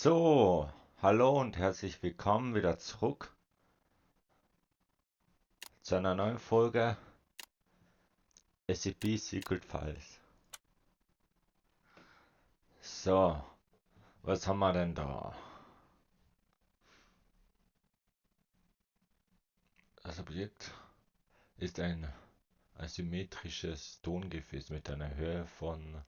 So, hallo und herzlich willkommen wieder zurück zu einer neuen Folge SCP Secret Files. So, was haben wir denn da? Das Objekt ist ein asymmetrisches Tongefäß mit einer Höhe von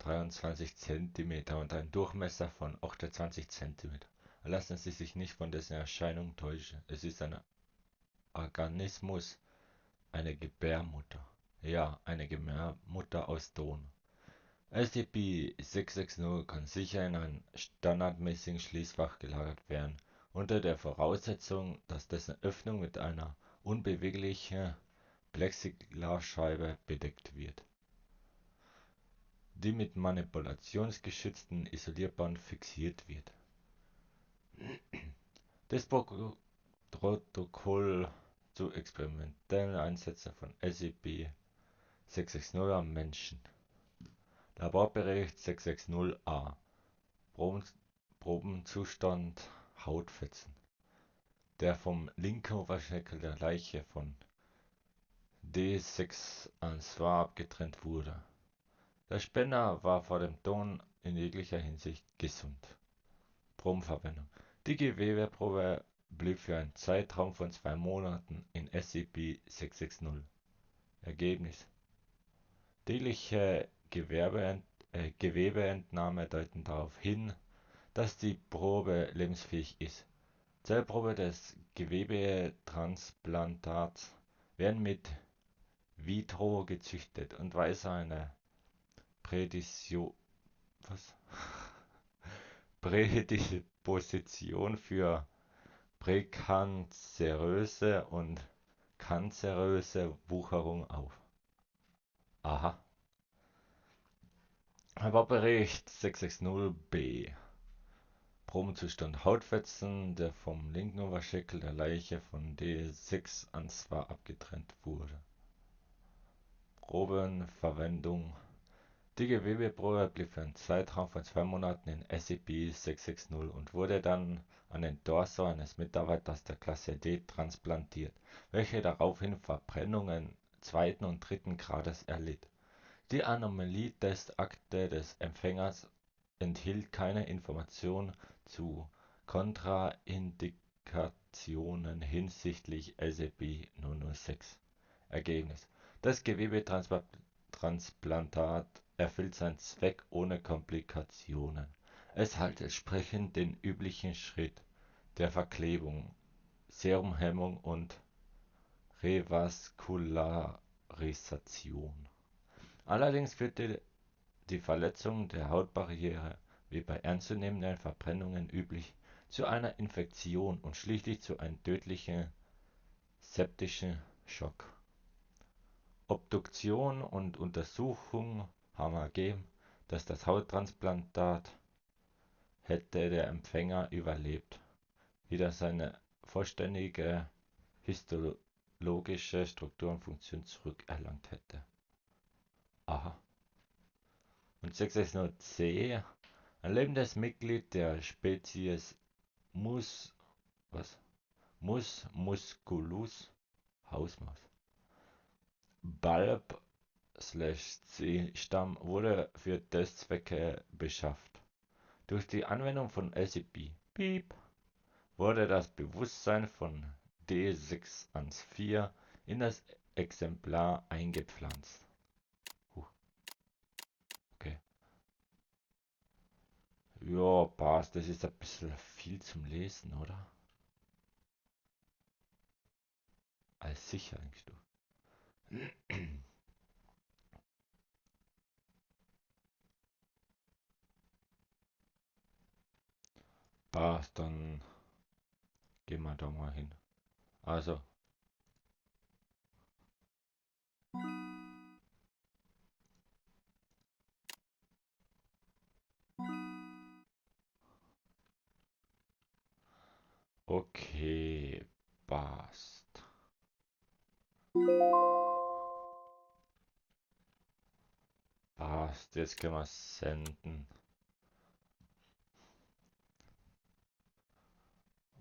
23 cm und einem Durchmesser von 28 cm. Lassen Sie sich nicht von dessen Erscheinung täuschen. Es ist ein Organismus, eine Gebärmutter. Ja, eine Gebärmutter aus Ton. SCP-660 kann sicher in ein standardmäßiges Schließfach gelagert werden, unter der Voraussetzung, dass dessen Öffnung mit einer unbeweglichen Plexiglasscheibe bedeckt wird, die mit manipulationsgeschützten Isolierband fixiert wird. Das Protokoll zu experimentellen Einsätzen von SCP-660 am Menschen. Laborbericht 660-A. Probenzustand Hautfetzen. Der vom linken Oberschenkel der Leiche von D612 abgetrennt wurde. Der Spender war vor dem Tod in jeglicher Hinsicht gesund. Probenverwendung. Die Gewebeprobe blieb für einen Zeitraum von 2 Monaten in SCP-660. Ergebnis: Tägliche Gewebeentnahme deuten darauf hin, dass die Probe lebensfähig ist. Zellprobe des Gewebetransplantats werden mit vitro gezüchtet und weisen eine was? Prädisposition für präkanzeröse und kanzeröse Wucherung auf. Aha. Laborbericht 660-B. Probenzustand Hautfetzen, der vom linken Oberschenkel der Leiche von D612 abgetrennt wurde. Probenverwendung. Die Gewebeprobe blieb für einen Zeitraum von 2 Monaten in SCP-660 und wurde dann an den Torso eines Mitarbeiters der Klasse D transplantiert, welcher daraufhin Verbrennungen zweiten und dritten Grades erlitt. Die Anomalie-Testakte des Empfängers enthielt keine Information zu Kontraindikationen hinsichtlich SCP-006. Ergebnis: Das Gewebetransplantat erfüllt seinen Zweck ohne Komplikationen. Es hält entsprechend den üblichen Schritt der Verklebung, Serumhemmung und Revaskularisation. Allerdings führte die Verletzung der Hautbarriere, wie bei ernstzunehmenden Verbrennungen üblich, zu einer Infektion und schließlich zu einem tödlichen septischen Schock. Obduktion und Untersuchung haben ergeben, dass das Hauttransplantat hätte der Empfänger überlebt, wieder seine vollständige histologische Struktur und Funktion zurückerlangt hätte. Aha. Und 660C, ein lebendes Mitglied der Spezies Musculus, Hausmaus, Bulb/C-Stamm wurde für Testzwecke beschafft. Durch die Anwendung von SCP wurde das Bewusstsein von D614 in das Exemplar eingepflanzt. Okay. Ja, passt. Das ist ein bisschen viel zum Lesen, oder? Als sicher eigentlich du. Passt, dann gehen wir da mal hin. Also, okay, passt. Passt, jetzt können wir senden.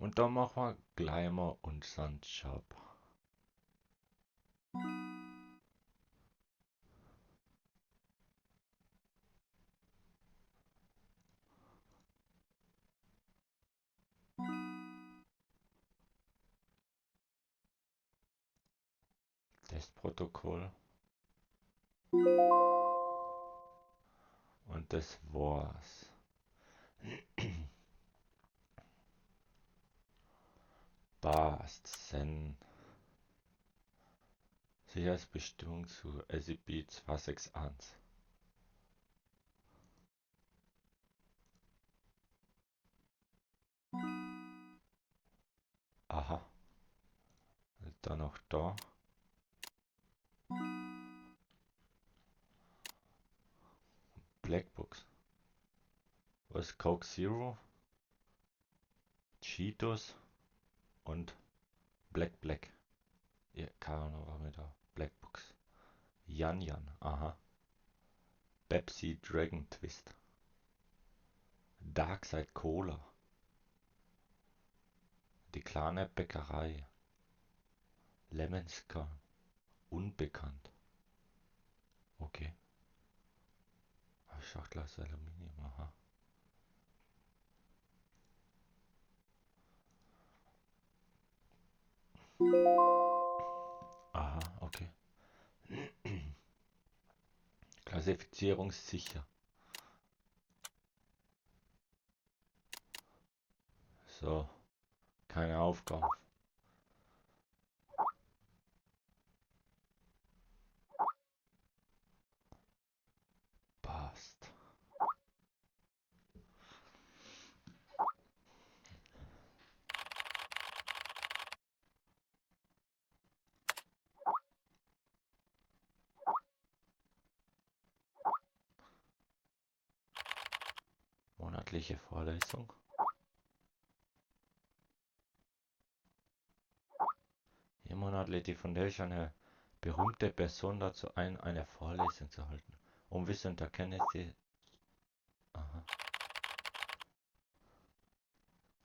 Und dann machen wir gleich mal unseren Job. Testprotokoll. Und das war's. Passt. Send. Sicherheitsbestimmung zu SCP 261. Aha. Dann noch da. Blackbox. Was? Coke Zero? Cheetos? Und Black. Ja, keine Ahnung, was mit da. Blackbox. Jan. Aha. Pepsi Dragon Twist. Darkside Cola. Die kleine Bäckerei. Lemonska. Unbekannt. Okay. Schachglas Aluminium. Aha. Aha, okay. Klassifizierungssicher. So. Keine Aufgabe. Passt. Monatliche Vorlesung. Hier monatlich die Foundation eine berühmte Person dazu ein, eine Vorlesung zu halten. Um Wissen und Erkenntnisse. Aha.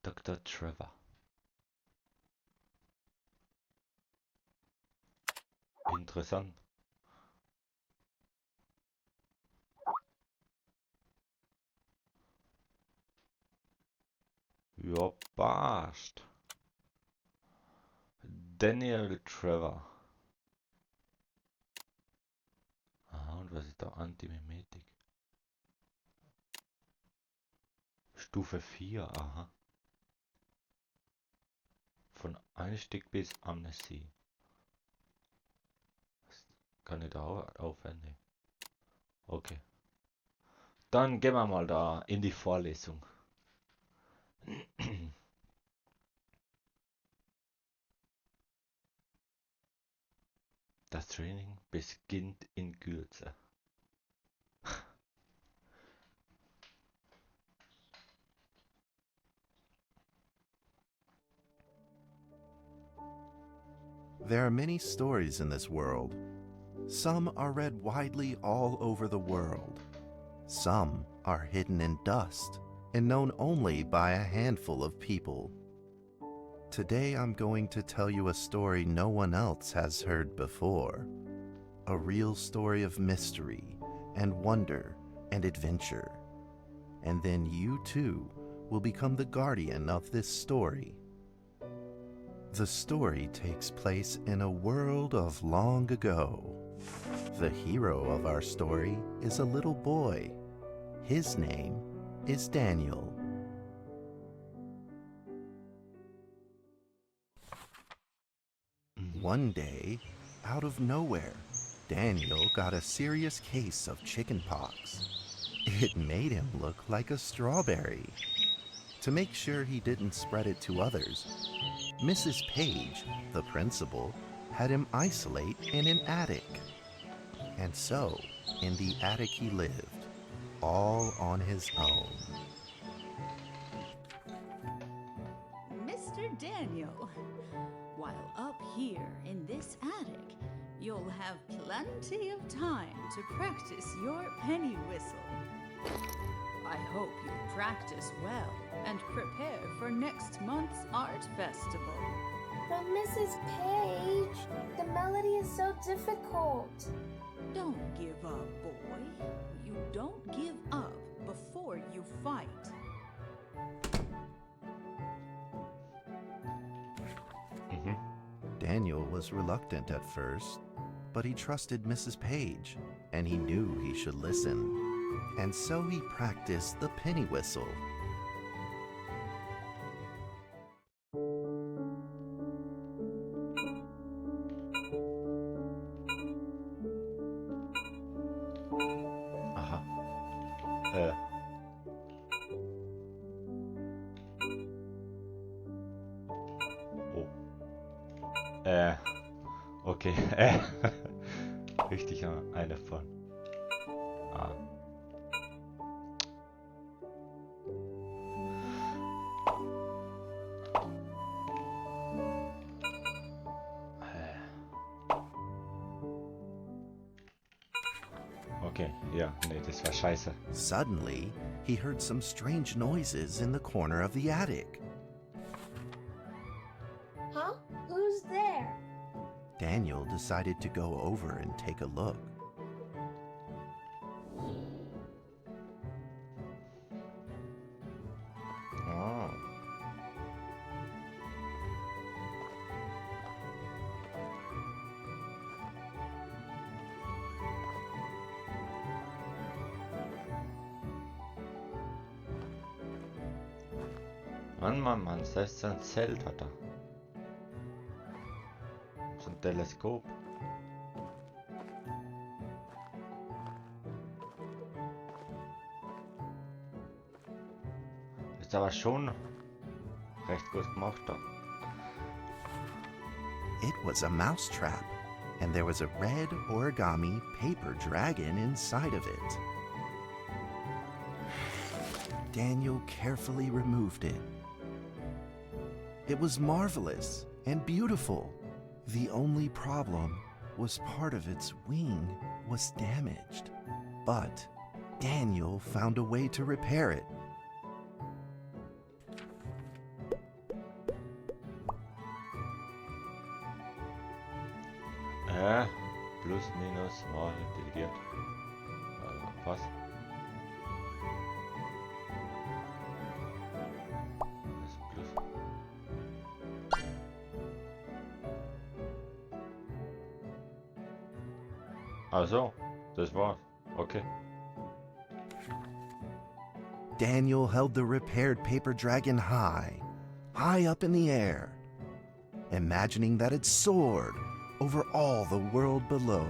Dr. Trevor. Interessant. Ja, passt. Daniel Trevor. Aha, und was ist da? Antimimetik. Stufe 4, aha. Von Einstieg bis Amnesie. Das kann ich da aufwenden. Okay. Dann gehen wir mal da in die Vorlesung. Das Training beginnt in Kürze. There are many stories in this world. Some are read widely all over the world. Some are hidden in dust and known only by a handful of people. Today I'm going to tell you a story no one else has heard before. A real story of mystery and wonder and adventure. And then you too will become the guardian of this story. The story takes place in a world of long ago. The hero of our story is a little boy. His name is Daniel. One day, out of nowhere, Daniel got a serious case of chickenpox. It made him look like a strawberry. To make sure he didn't spread it to others, Mrs. Page, the principal, had him isolate in an attic. And so, in the attic he lived, all on his own. Mr. Daniel, while up here in this attic, you'll have plenty of time to practice your penny whistle. I hope you practice well and prepare for next month's art festival. But Mrs. Page, the melody is so difficult. Don't give up, boy. You don't give up before you fight. Daniel was reluctant at first, but he trusted Mrs. Page, and he knew he should listen. And so he practiced the penny whistle. Aha. Oh. Okay. Richtig, eine von. Ah. Okay, ja, nee, das war scheiße. Suddenly, he heard some strange noises in the corner of the attic. Huh? Who's there? Daniel decided to go over and take a look. Oh. Mann, selbst sein Zelt hat er. So ein Teleskop. Ist aber schon recht gut gemacht da. It was a mousetrap, and there was a red origami paper dragon inside of it. Daniel carefully removed it. It was marvelous and beautiful. The only problem was part of its wing was damaged. But Daniel found a way to repair it. Plus, minus, mal, dividiert. Was? Das ist plus. Also, das war's. Okay. Daniel held the repaired paper dragon high up in the air, imagining that it soared over all the world below.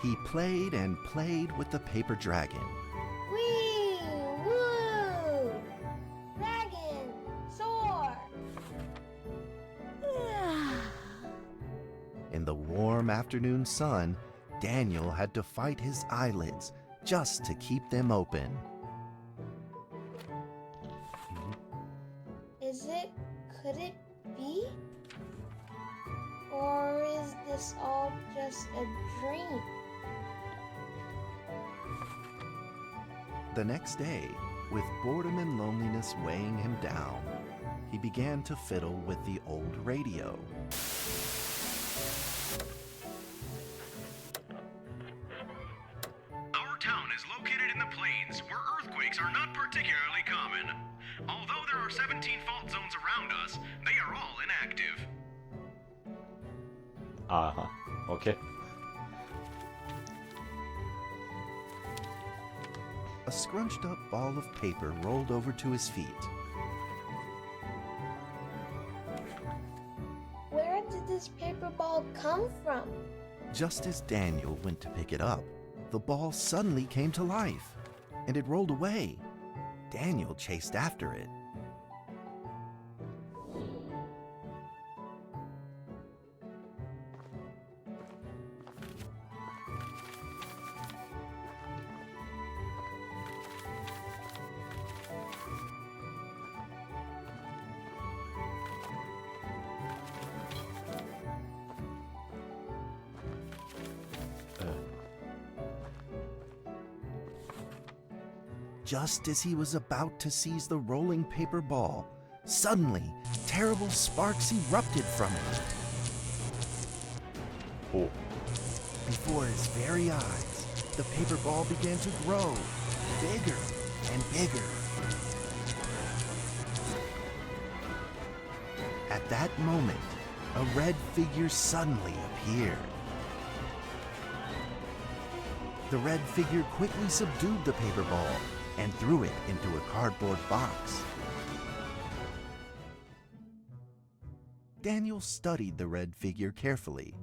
He played and played with the paper dragon. Wee! Woo! Dragon! Soar! In the warm afternoon sun, Daniel had to fight his eyelids just to keep them open. Could it be? Or is this all just a dream? The next day, with boredom and loneliness weighing him down, he began to fiddle with the old radio. Our town is located in the plains where earthquakes are not particularly common. Although there are 17 fault zones around us, they are all inactive. Aha, okay. A scrunched up ball of paper rolled over to his feet. Where did this paper ball come from? Just as Daniel went to pick it up, the ball suddenly came to life, and it rolled away. Daniel chased after it. Just as he was about to seize the rolling paper ball, suddenly, terrible sparks erupted from it. Oh. Before his very eyes, the paper ball began to grow, bigger and bigger. At that moment, a red figure suddenly appeared. The red figure quickly subdued the paper ball and threw it into a cardboard box. Daniel studied the red figure carefully.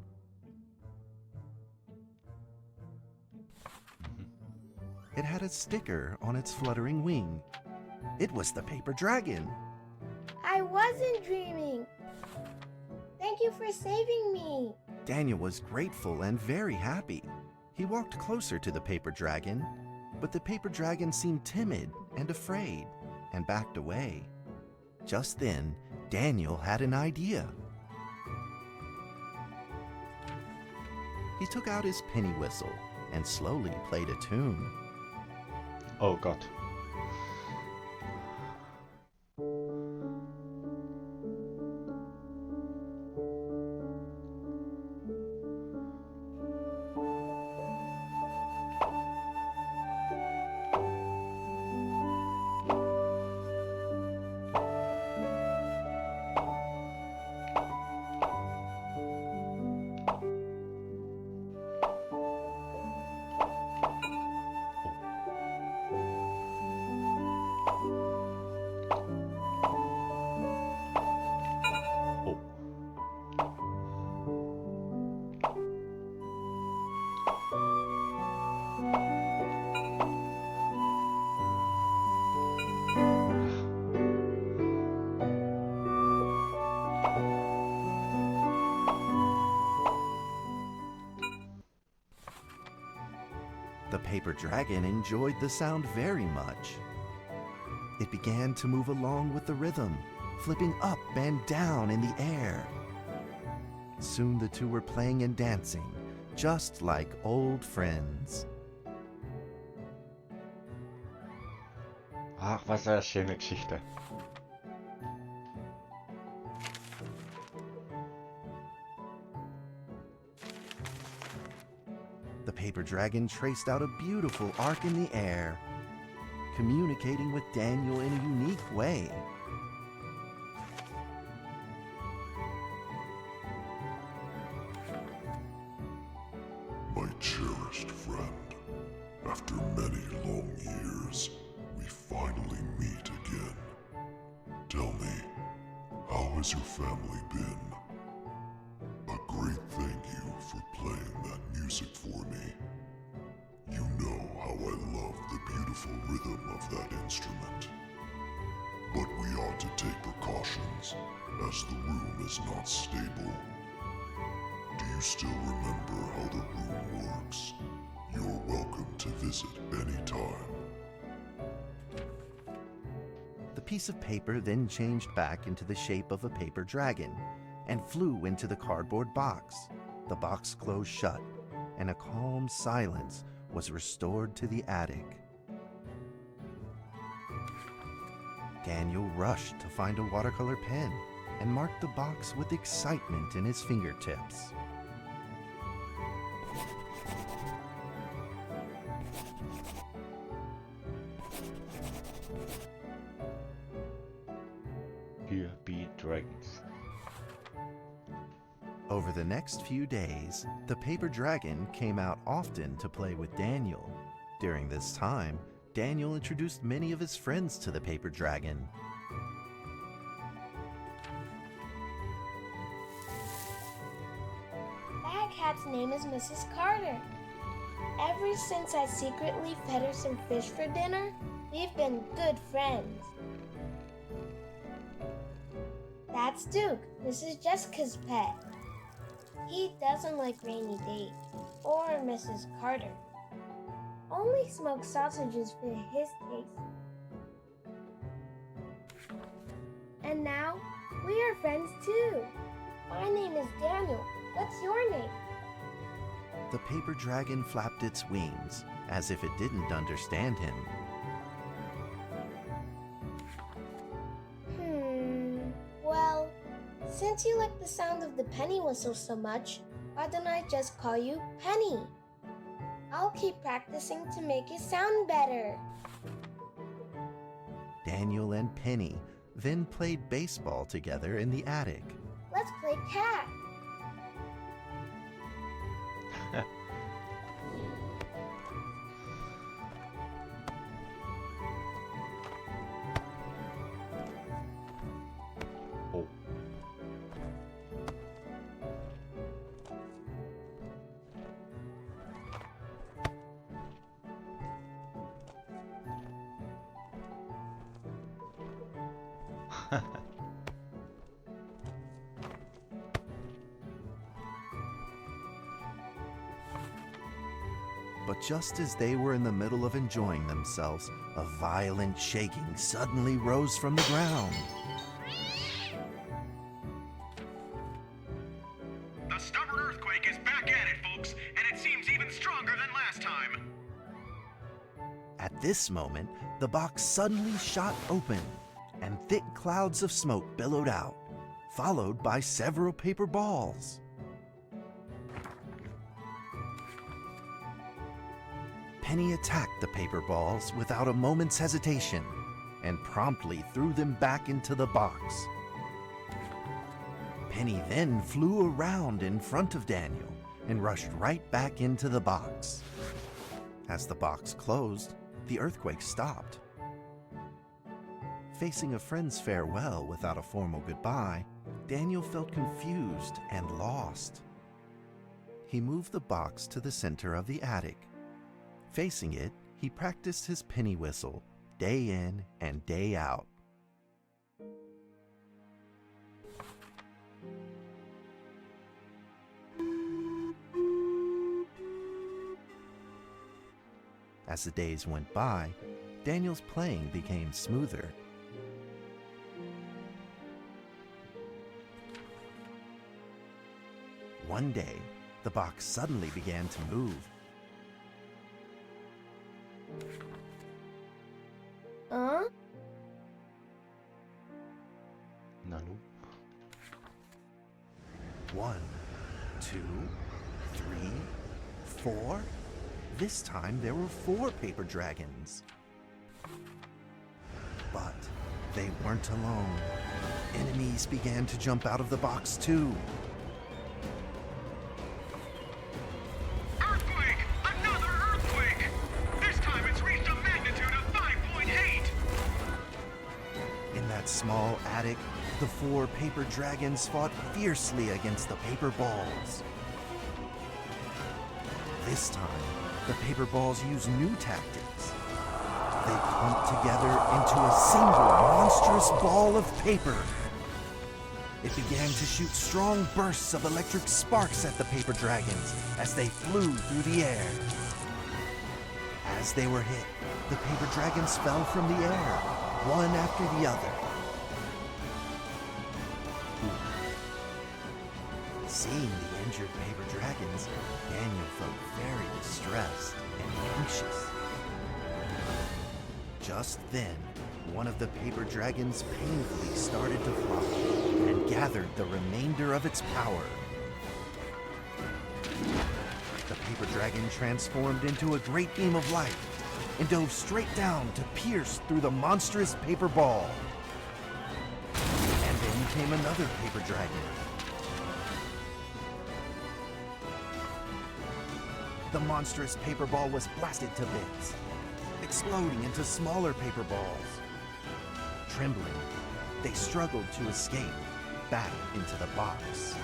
It had a sticker on its fluttering wing. It was the paper dragon. I wasn't dreaming. Thank you for saving me. Daniel was grateful and very happy. He walked closer to the paper dragon, but the paper dragon seemed timid and afraid and backed away. Just then, Daniel had an idea. He took out his penny whistle and slowly played a tune. Oh Gott. The paper dragon enjoyed the sound very much. It began to move along with the rhythm, flipping up and down in the air. Soon the two were playing and dancing, just like old friends. Ach, was eine schöne Geschichte. The paper dragon traced out a beautiful arc in the air, communicating with Daniel in a unique way. My cherished friend, after many long years, we finally meet again. Tell me, how has your family been? A great thank you for playing that music for me. You know how I love the beautiful rhythm of that instrument. But we ought to take precautions, as the room is not stable. Do you still remember how the room works? You're welcome to visit any time. The piece of paper then changed back into the shape of a paper dragon and flew into the cardboard box. The box closed shut, and a calm silence was restored to the attic. Daniel rushed to find a watercolor pen and marked the box with excitement in his fingertips. Here be dragons. Over the next few days, the paper dragon came out often to play with Daniel. During this time, Daniel introduced many of his friends to the paper dragon. That cat's name is Mrs. Carter. Ever since I secretly fed her some fish for dinner, we've been good friends. That's Duke, Mrs. Jessica's pet. He doesn't like Rainy Day or Mrs. Carter. Only smoked sausages fit his taste. And now, we are friends too. My name is Daniel. What's your name? The paper dragon flapped its wings as if it didn't understand him. Since you like the sound of the penny whistle so much, why don't I just call you Penny? I'll keep practicing to make it sound better. Daniel and Penny then played baseball together in the attic. Let's play cat. Oh. But just as they were in the middle of enjoying themselves, a violent shaking suddenly rose from the ground. The stubborn earthquake is back at it, folks, and it seems even stronger than last time. At this moment, the box suddenly shot open, and thick clouds of smoke billowed out, followed by several paper balls. Penny attacked the paper balls without a moment's hesitation and promptly threw them back into the box. Penny then flew around in front of Daniel and rushed right back into the box. As the box closed, the earthquake stopped. Facing a friend's farewell without a formal goodbye, Daniel felt confused and lost. He moved the box to the center of the attic. Facing it, he practiced his penny whistle day in and day out. As the days went by, Daniel's playing became smoother. One day, the box suddenly began to move. Huh? Nanu. 1, 2, 3, 4. This time there were 4 paper dragons. But they weren't alone. Enemies began to jump out of the box too. Earthquake! Another earthquake! This time it's reached a magnitude of 5.8! In that small attic, the 4 paper dragons fought fiercely against the paper balls. This time, the paper balls used new tactics. They clumped together into a single monstrous ball of paper. It began to shoot strong bursts of electric sparks at the paper dragons as they flew through the air. As they were hit, the paper dragons fell from the air, one after the other. Seeing the injured paper dragons, Daniel felt very distressed and anxious. Just then, one of the paper dragons painfully started to fly and gathered the remainder of its power. The paper dragon transformed into a great beam of light and dove straight down to pierce through the monstrous paper ball. And then came another paper dragon. The monstrous paper ball was blasted to bits, exploding into smaller paper balls. Trembling, they struggled to escape back into the box.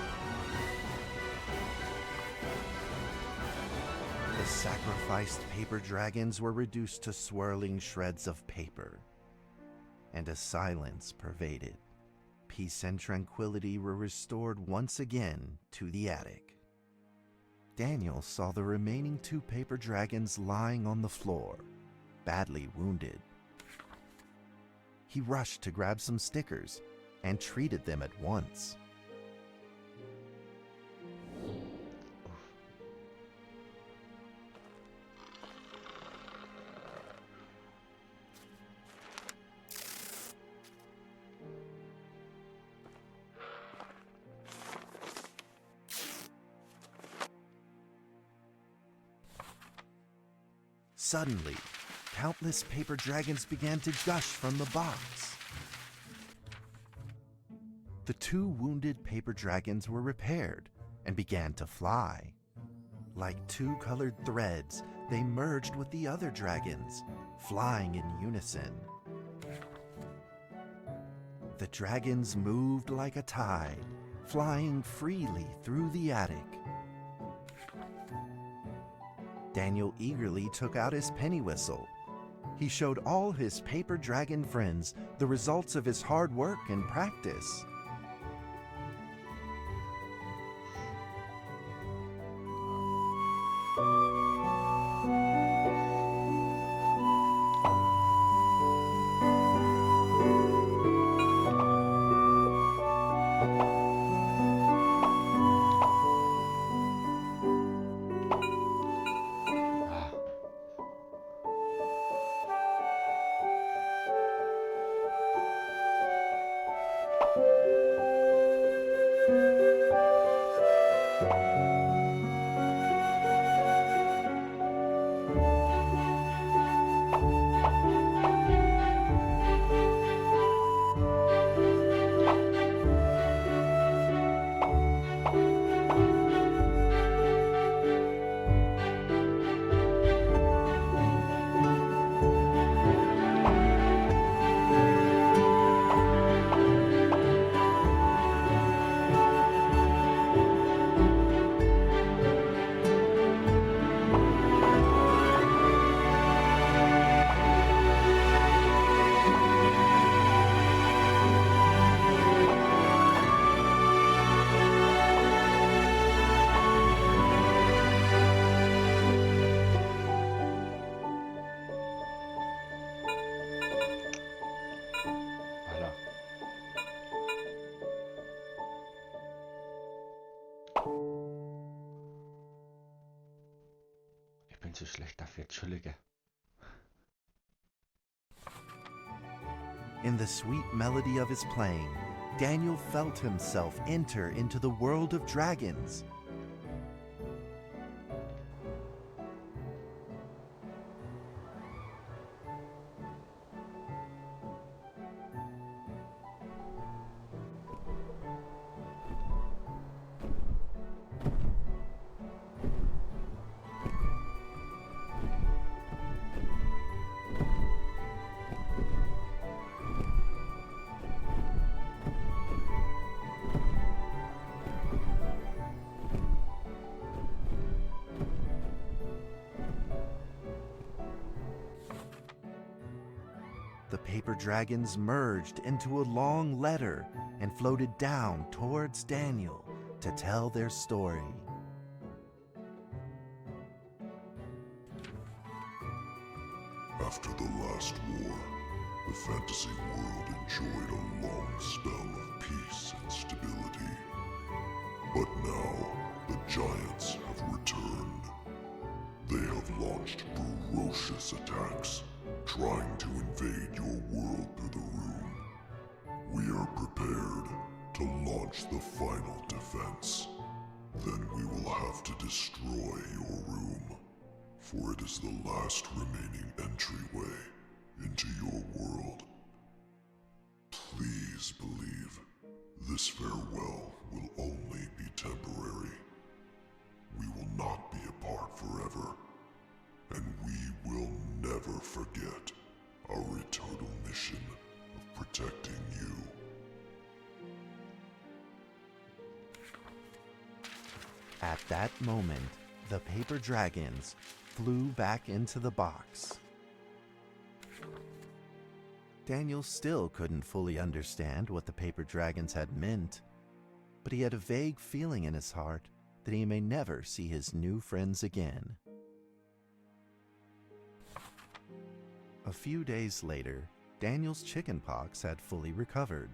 The sacrificed paper dragons were reduced to swirling shreds of paper, and a silence pervaded. Peace and tranquility were restored once again to the attic. Daniel saw the remaining 2 paper dragons lying on the floor, badly wounded. He rushed to grab some stickers and treated them at once. suddenly, countless paper dragons began to gush from the box. The 2 wounded paper dragons were repaired and began to fly. Like 2 colored threads, they merged with the other dragons, flying in unison. The dragons moved like a tide, flying freely through the attic. Daniel eagerly took out his penny whistle. He showed all his paper dragon friends the results of his hard work and practice. Alter. Ich bin zu schlecht dafür, Entschuldige. In the sweet melody of his playing, Daniel felt himself enter into the world of dragons. The paper dragons merged into a long letter and floated down towards Daniel to tell their story. After the last war, the fantasy world enjoyed a long spell of peace and stability. But now, the giants have returned. They have launched ferocious attacks, trying to invade your world through the room. We are prepared to launch the final defense. Then we will have to destroy your room, for it is the last remaining entryway into your world. Please believe this farewell will only be temporary. We will not be apart forever, and we will never forget our eternal mission of protecting you. At that moment, the paper dragons flew back into the box. Daniel still couldn't fully understand what the paper dragons had meant, but he had a vague feeling in his heart that he may never see his new friends again. A few days later, Daniel's chickenpox had fully recovered.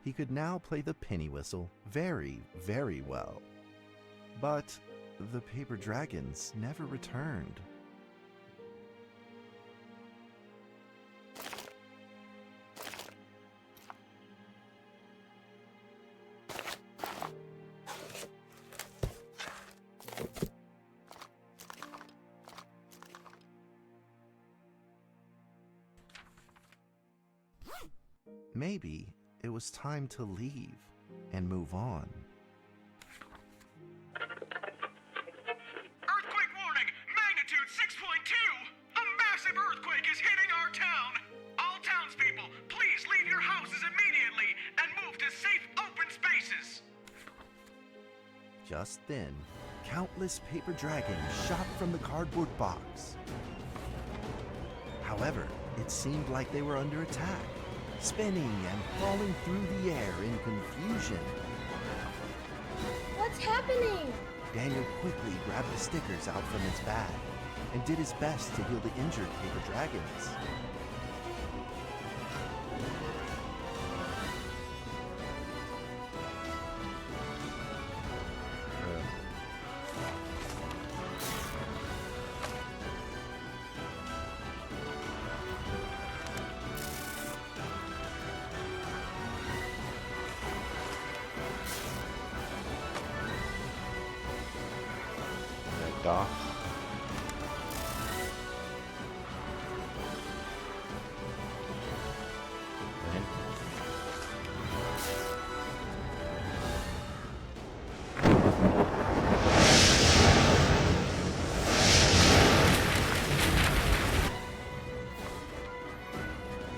He could now play the penny whistle very, very well. But the paper dragons never returned. maybe it was time to leave and move on. Earthquake warning! Magnitude 6.2! A massive earthquake is hitting our town! All townspeople, please leave your houses immediately and move to safe open spaces! Just then, countless paper dragons shot from the cardboard box. However, it seemed like they were under attack, spinning and falling through the air in confusion. What's happening? Daniel quickly grabbed the stickers out from his bag and did his best to heal the injured paper dragons. Da. Da hinten.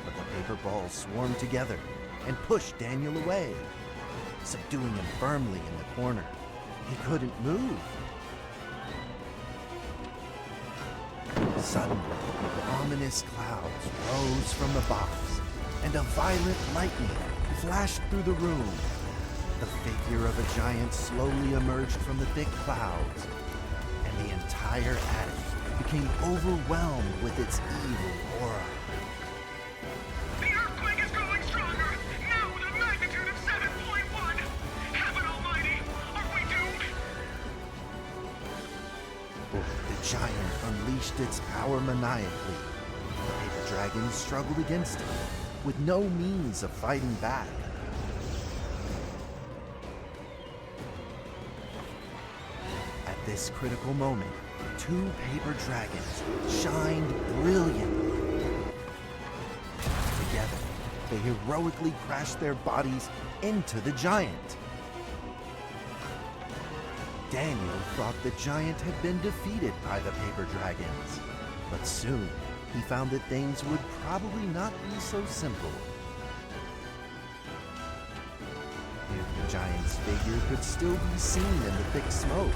But the paper balls swarmed together and pushed Daniel away, subduing him firmly in the corner. He couldn't move. Suddenly, ominous clouds rose from the box, and a violent lightning flashed through the room. The figure of a giant slowly emerged from the thick clouds, and the entire attic became overwhelmed with its evil aura. The earthquake is growing stronger, now with a magnitude of 7.1! Heaven almighty, are we doomed? The giant unleashed its power maniacally. The paper dragon struggled against it, with no means of fighting back. At this critical moment, two paper dragons shined brilliantly. Together, they heroically crashed their bodies into the giant. Daniel thought the giant had been defeated by the paper dragons, but soon he found that things would probably not be so simple. The giant's figure could still be seen in the thick smoke,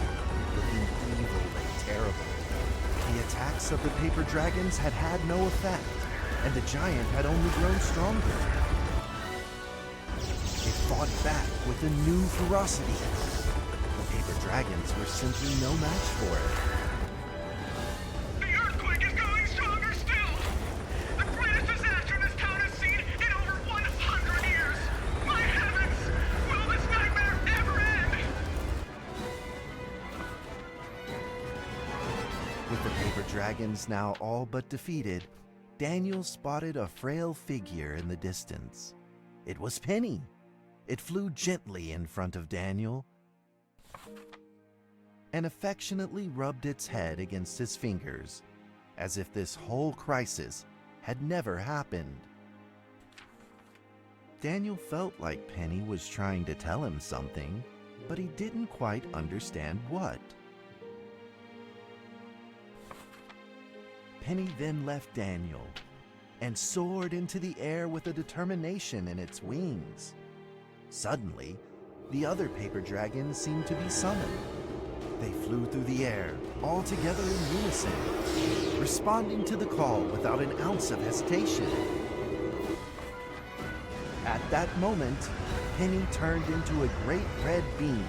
looking evil and terrible. The attacks of the paper dragons had had no effect, and the giant had only grown stronger. It fought back with a new ferocity. The paper dragons were simply no match for it. The earthquake is growing stronger still! The greatest disaster this town has seen in over 100 years! My heavens! Will this nightmare ever end? With the paper dragons now all but defeated, Daniel spotted a frail figure in the distance. It was Penny. It flew gently in front of Daniel and affectionately rubbed its head against his fingers, as if this whole crisis had never happened. Daniel felt like Penny was trying to tell him something, but he didn't quite understand what. Penny then left Daniel and soared into the air with a determination in its wings. Suddenly, the other paper dragons seemed to be summoned. They flew through the air, all together in unison, responding to the call without an ounce of hesitation. At that moment, Penny turned into a great red beam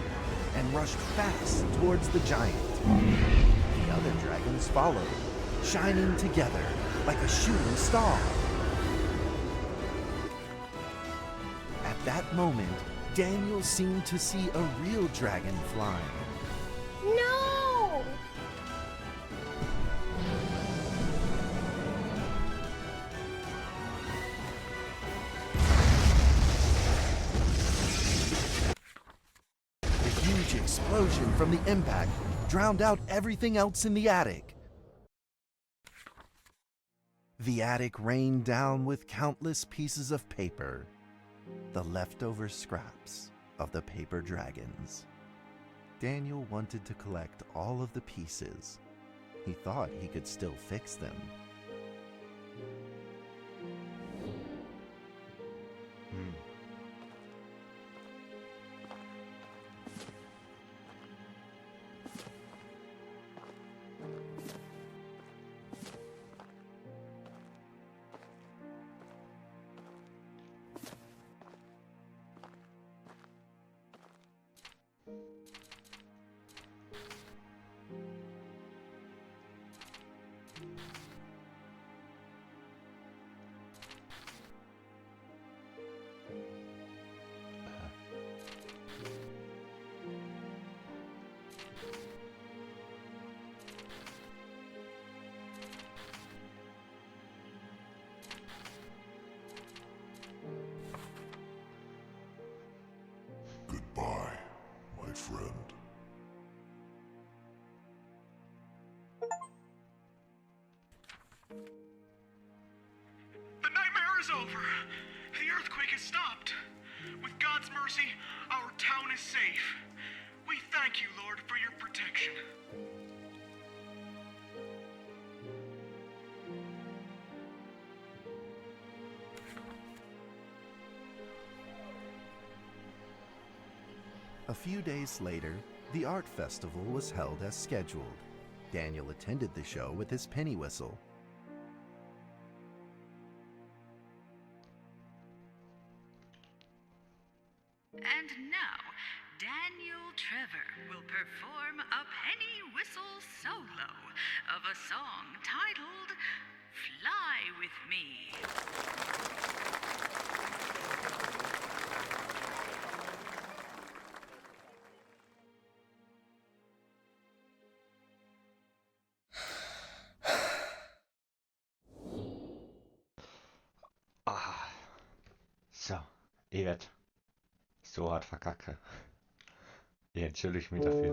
and rushed fast towards the giant. The other dragons followed, shining together like a shooting star. At that moment, Daniel seemed to see a real dragon flying. No! The huge explosion from the impact drowned out everything else in the attic. The attic rained down with countless pieces of paper, the leftover scraps of the paper dragons. Daniel wanted to collect all of the pieces. He thought he could still fix them. Goodbye, my friend. The nightmare is over. The earthquake has stopped. With God's mercy, our town is safe. We thank you, Lord, for your protection. A few days later, the art festival was held as scheduled. Daniel attended the show with his penny whistle. And now, Daniel Trevor will perform a penny whistle solo of a song titled Fly With Me. Ah, so, ich werd so hart verkacke. Ich entschuldige mich dafür.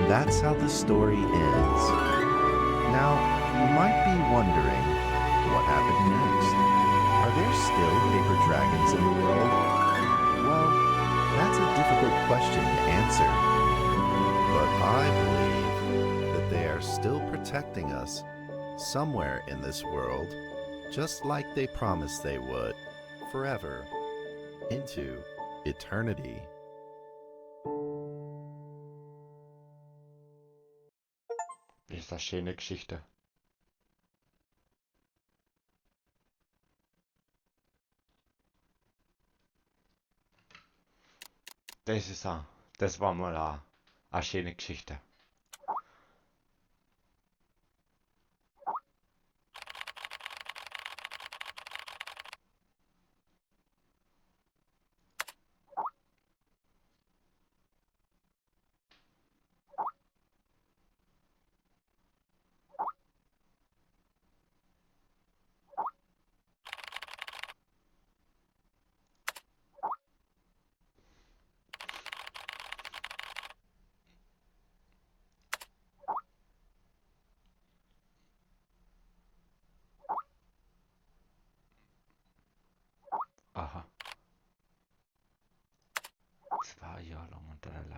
That's how the story ends. Now, you might be wondering, what happened next? Are there still paper dragons in the world? Well, that's a difficult question to answer. But I believe that they are still protecting us somewhere in this world, just like they promised they would, forever, into eternity. Das ist eine schöne Geschichte. Das war mal eine schöne Geschichte.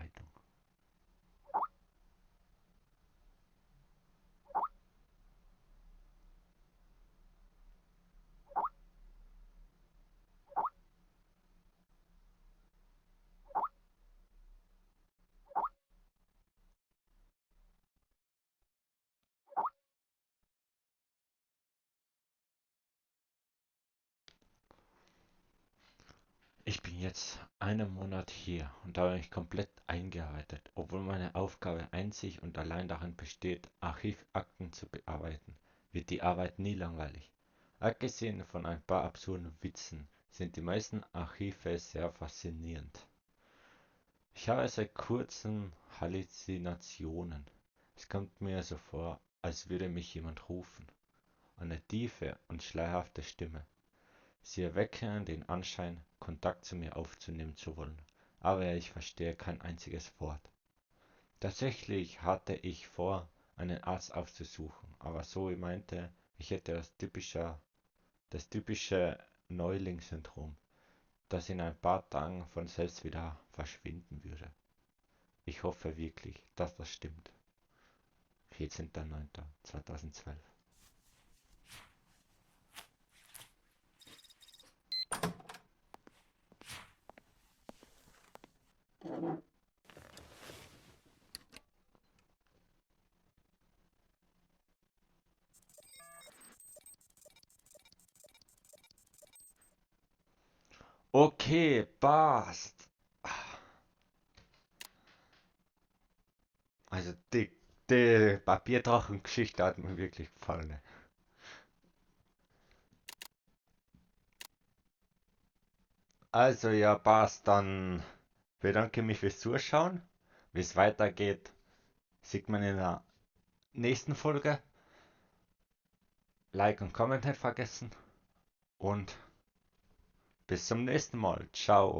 Leitung. Ich bin jetzt einen Monat hier und habe mich komplett eingearbeitet, obwohl meine Aufgabe einzig und allein darin besteht, Archivakten zu bearbeiten, wird die Arbeit nie langweilig. Abgesehen von ein paar absurden Witzen sind die meisten Archive sehr faszinierend. Ich habe seit kurzem Halluzinationen. Es kommt mir so vor, als würde mich jemand rufen. Eine tiefe und schleierhafte Stimme. Sie erwecken den Anschein, Kontakt zu mir aufzunehmen zu wollen, aber ich verstehe kein einziges Wort. Tatsächlich hatte ich vor, einen Arzt aufzusuchen, aber Zoe meinte, ich hätte das typische Neuling-Syndrom, das in ein paar Tagen von selbst wieder verschwinden würde. Ich hoffe wirklich, dass das stimmt. 14.09.2012. Okay, passt. Also die Papierdrachen-Geschichte hat mir wirklich gefallen. Also ja, passt. Dann bedanke mich fürs Zuschauen. Wie es weitergeht, sieht man in der nächsten Folge. Like und Comment nicht vergessen. Und bis zum nächsten Mal. Ciao.